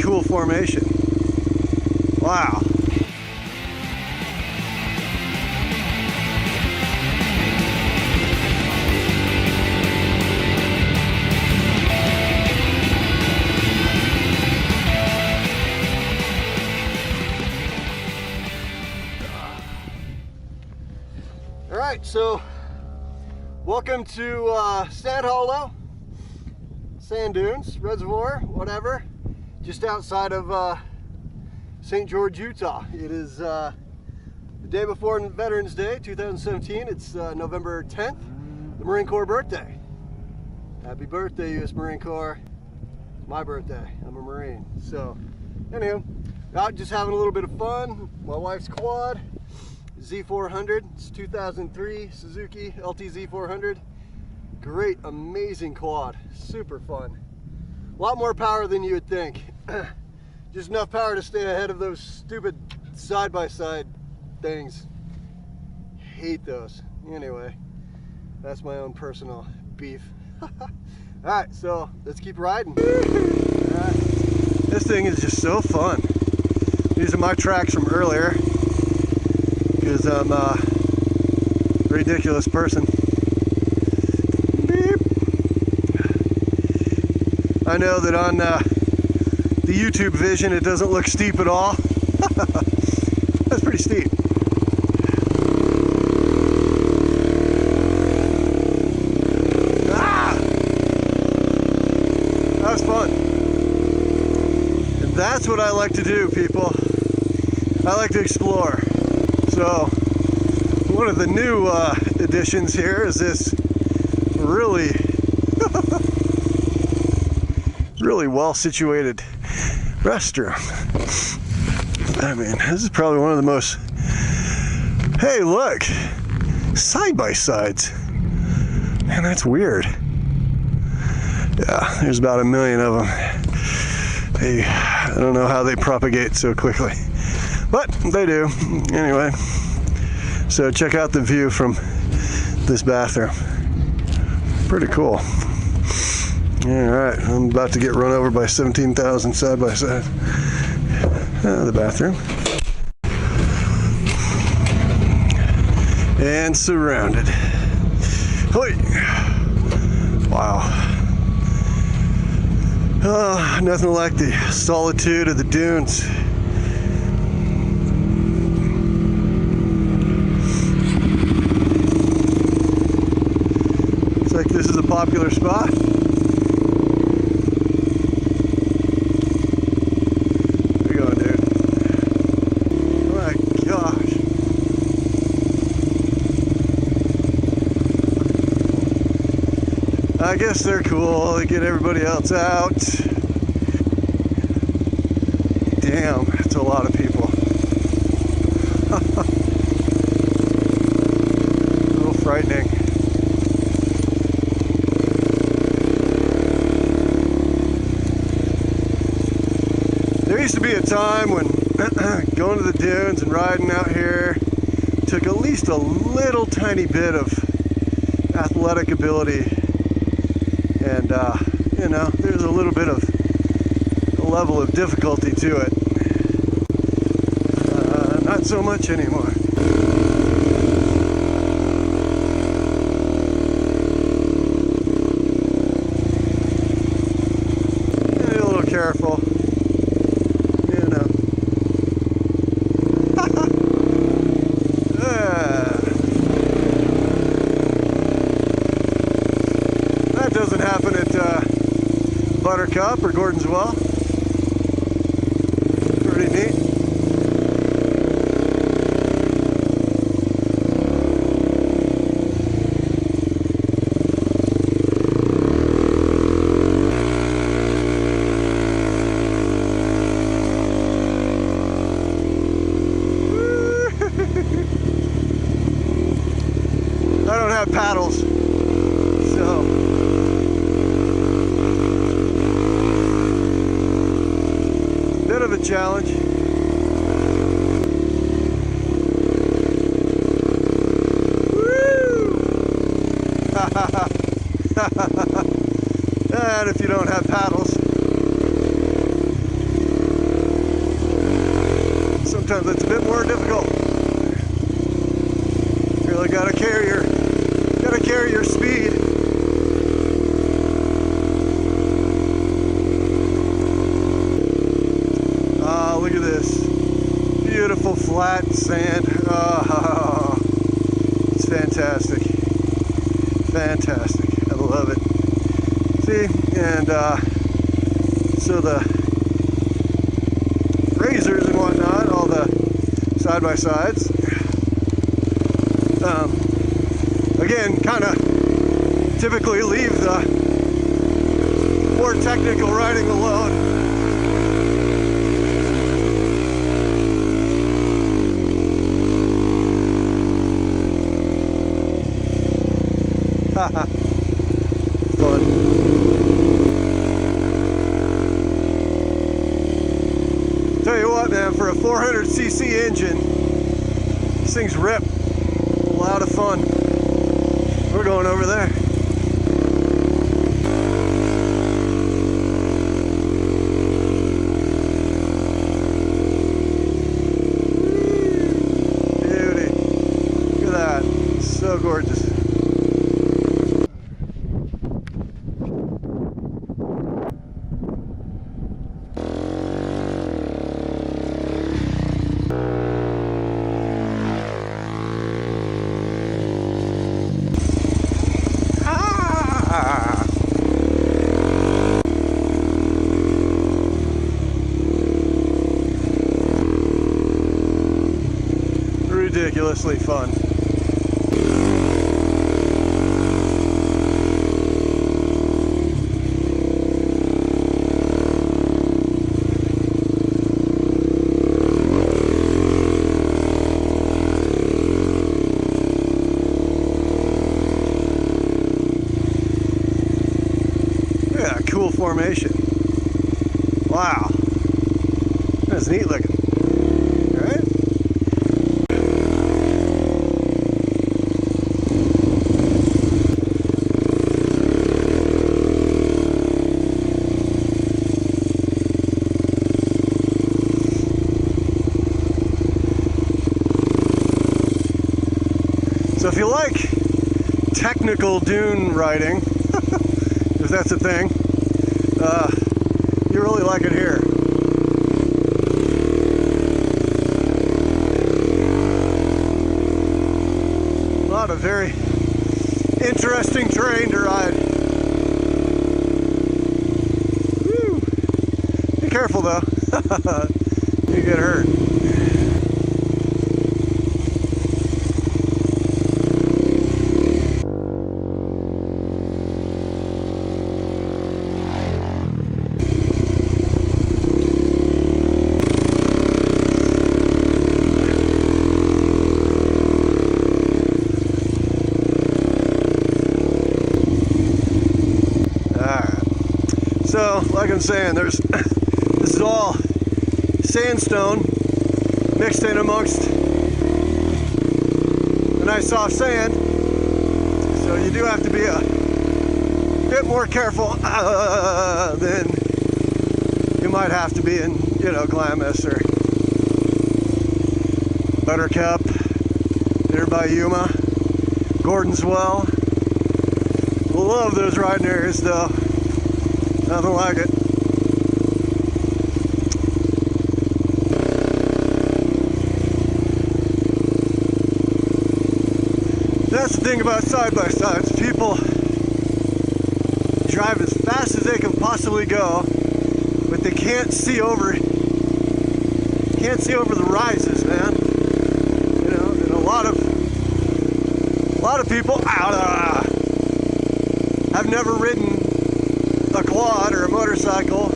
cool formation. Wow. All right, so welcome to Sand Hollow, Sand Dunes, Reservoir, whatever, just outside of St. George, Utah. It is the day before Veterans Day, 2017. It's November 10th, the Marine Corps birthday. Happy birthday, U.S. Marine Corps. It's my birthday. I'm a Marine. So, anyhow, out just having a little bit of fun. My wife's quad, Z400. It's 2003 Suzuki LT-Z400. Great, amazing quad. Super fun. A lot more power than you would think. Just enough power to stay ahead of those stupid side-by-side things. Hate those. Anyway, that's my own personal beef. Alright, so let's keep riding. Alright. This thing is just so fun. These are my tracks from earlier, because I'm a ridiculous person. Beep. I know that on the YouTube vision it doesn't look steep at all. That's pretty steep. Ah! That was fun. And that's what I like to do, people. I like to explore. So one of the new additions here is this really really well situated restroom. I mean, this is probably one of the most, hey look, side-by-sides. Man, that's weird. Yeah, there's about 1 million of them. I don't know how they propagate so quickly, but they do. Anyway, so check out the view from this bathroom. Pretty cool. Alright, I'm about to get run over by 17,000 side by side. The bathroom. And surrounded. Hoi! Wow. Oh, nothing like the solitude of the dunes. Looks like this is a popular spot. I guess they're cool, they get everybody else out. Damn, that's a lot of people. A little frightening. There used to be a time when going to the dunes and riding out here took at least a little tiny bit of athletic ability. And, you know, there's a little bit of a level of difficulty to it. Not so much anymore. Be a little careful, you know. That doesn't happen at Buttercup or Gordon's Well. Pretty neat. I don't have paddles, so bit of a challenge. Woo! And if you don't have paddles, sometimes it's a bit more difficult. Really gotta carry your speed. Oh, look at this. Beautiful flat sand. Oh, it's fantastic. Fantastic. I love it. See, and so the razors and whatnot, all the side-by-sides, again, kind of typically leave the more technical riding alone. Fun. Tell you what, man, for a 400cc engine, these things rip. A lot of fun. We're going over there. Beauty. Look at that. So gorgeous. Ridiculously fun. Yeah, cool formation. Wow. That's neat looking. Right? So if you like technical dune riding, if that's a thing, you really like it here. A lot of very interesting terrain to ride. Woo. Be careful though, you get hurt. So, like I'm saying, this is all sandstone mixed in amongst the nice soft sand. So you do have to be a bit more careful than you might have to be in, you know, Glamis or Buttercup, nearby Yuma, Gordon's Well. Love those riding areas though. Nothing like it. That's the thing about side-by-sides. People drive as fast as they can possibly go, but they can't see over the rises, man. You know, and a lot of people have never ridden a quad or a motorcycle,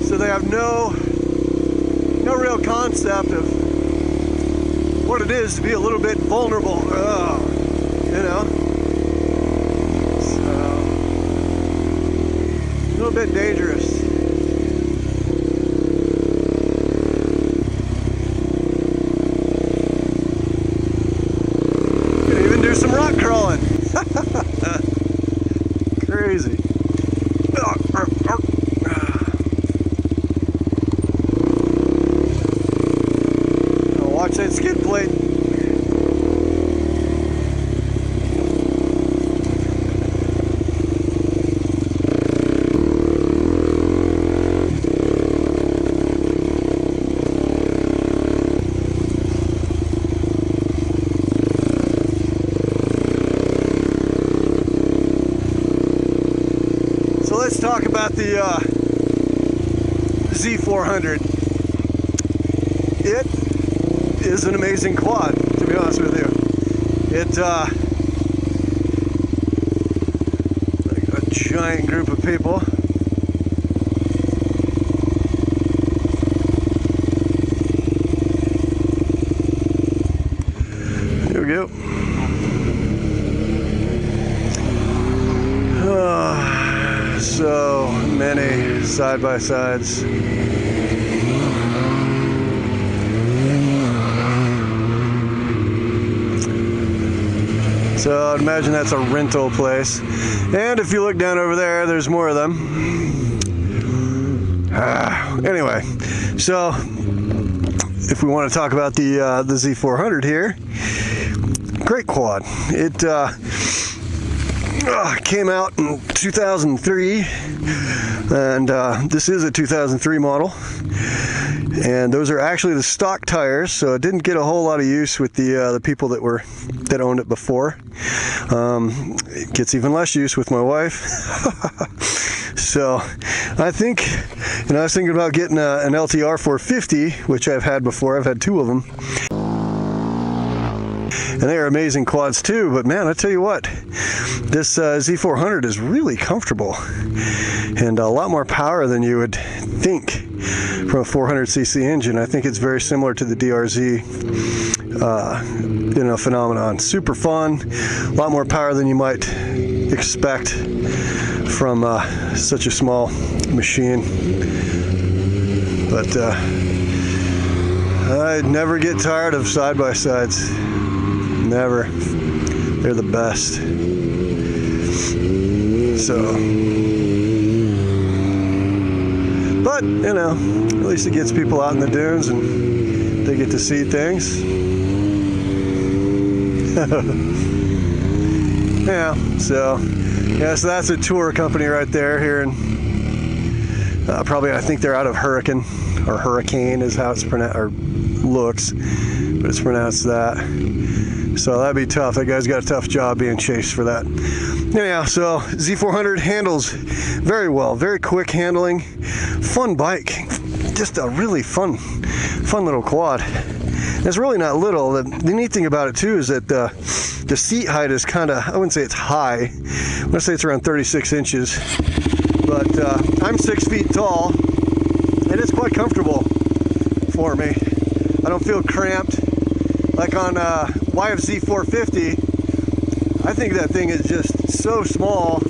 so they have no real concept of what it is to be a little bit vulnerable, you know. So, a little bit dangerous. Could even do some rock crawling. Crazy. let's talk about the Z400. It is an amazing quad, to be honest with you. It like a giant group of people. Here we go. Oh, so many side-by-sides. So I'd imagine that's a rental place. And if you look down over there, there's more of them. Anyway, so if we want to talk about the Z400 here, great quad. It came out in 2003, and this is a 2003 model. And those are actually the stock tires, so it didn't get a whole lot of use with the people that owned it before. It gets even less use with my wife. So I think, I was thinking about getting an LT-R450, which I've had before. I've had two of them. And they are amazing quads too, but man, I tell you what, this Z400 is really comfortable and a lot more power than you would think from a 400cc engine. I think it's very similar to the DRZ phenomenon. Super fun, a lot more power than you might expect from such a small machine. But I never get tired of side-by-sides. Never. They're the best. So, but at least it gets people out in the dunes and they get to see things. So that's a tour company right there here in probably, I think they're out of Hurricane is how it's pronounced, or looks, but it's pronounced that. So that'd be tough. That guy's got a tough job being chased for that. Anyhow, so Z400 handles very well, very quick handling, fun bike, just a really fun little quad. It's really not little. The neat thing about it too is that the seat height is kind of, I wouldn't say it's high. I'm gonna say it's around 36 inches, but I'm 6 feet tall, and it's quite comfortable for me. I don't feel cramped. Like on YFZ 450, I think that thing is just so small.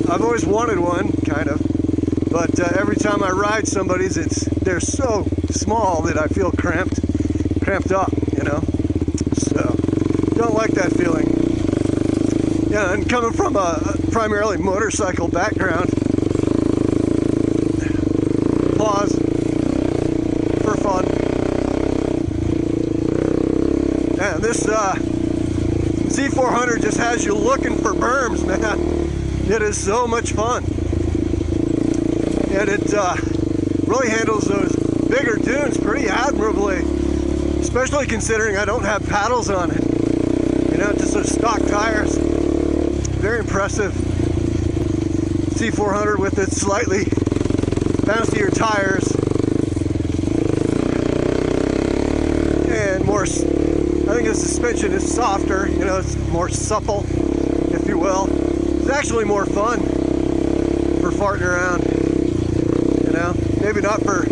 I've always wanted one, kind of, but every time I ride somebody's, they're so small that I feel cramped up, So, don't like that feeling. Yeah, and coming from a primarily motorcycle background, pause for fun. And this Z400 just has you looking for berms, man. It is so much fun. And it really handles those bigger dunes pretty admirably, especially considering I don't have paddles on it. Just those stock tires. Very impressive. Z400 with its slightly bouncier tires and more. I think the suspension is softer, it's more supple, if you will. It's actually more fun for farting around, Maybe not for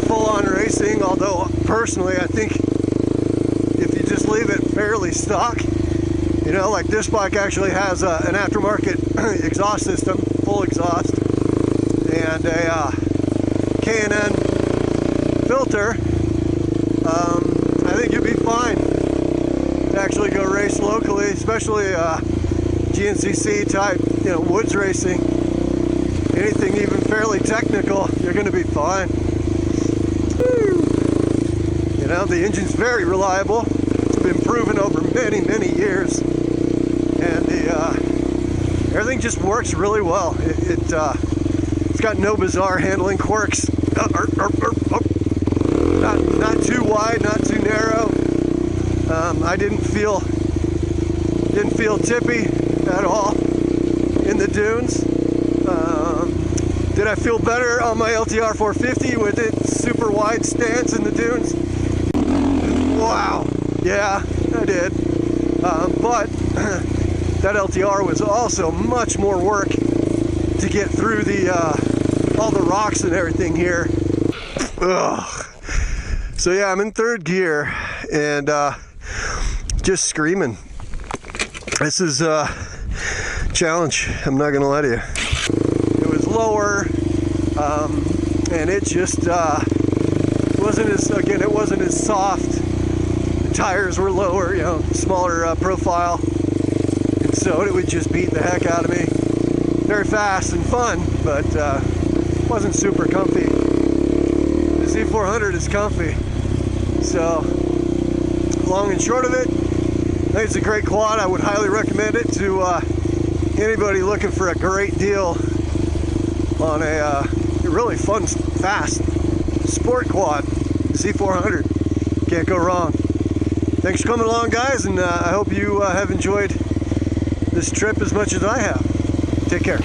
full-on racing, although personally I think if you just leave it fairly stock, like this bike actually has an aftermarket exhaust system, full exhaust, and a K&N filter. I think you'd be fine to actually go race locally, especially GNCC type, woods racing. Anything even fairly technical, you're going to be fine. Woo. The engine's very reliable. It's been proven over many, many years, and everything just works really well. It's got no bizarre handling quirks. Not too wide, not too narrow. I didn't feel tippy at all. in the dunes. Did I feel better on my LTR 450 with its super wide stance in the dunes? Wow, yeah, I did. But that LTR was also much more work to get through the all the rocks and everything here. Ugh. So yeah, I'm in third gear and just screaming. This is a challenge, I'm not gonna lie to you. It was lower, and it just wasn't as soft. The tires were lower, you know, smaller profile, and so it would just beat the heck out of me. Very fast and fun, but wasn't super comfy. The Z400 is comfy. So, long and short of it, I think it's a great quad. I would highly recommend it to anybody looking for a great deal on a really fun, fast sport quad. Z400. Can't go wrong. Thanks for coming along, guys, and I hope you have enjoyed this trip as much as I have. Take care.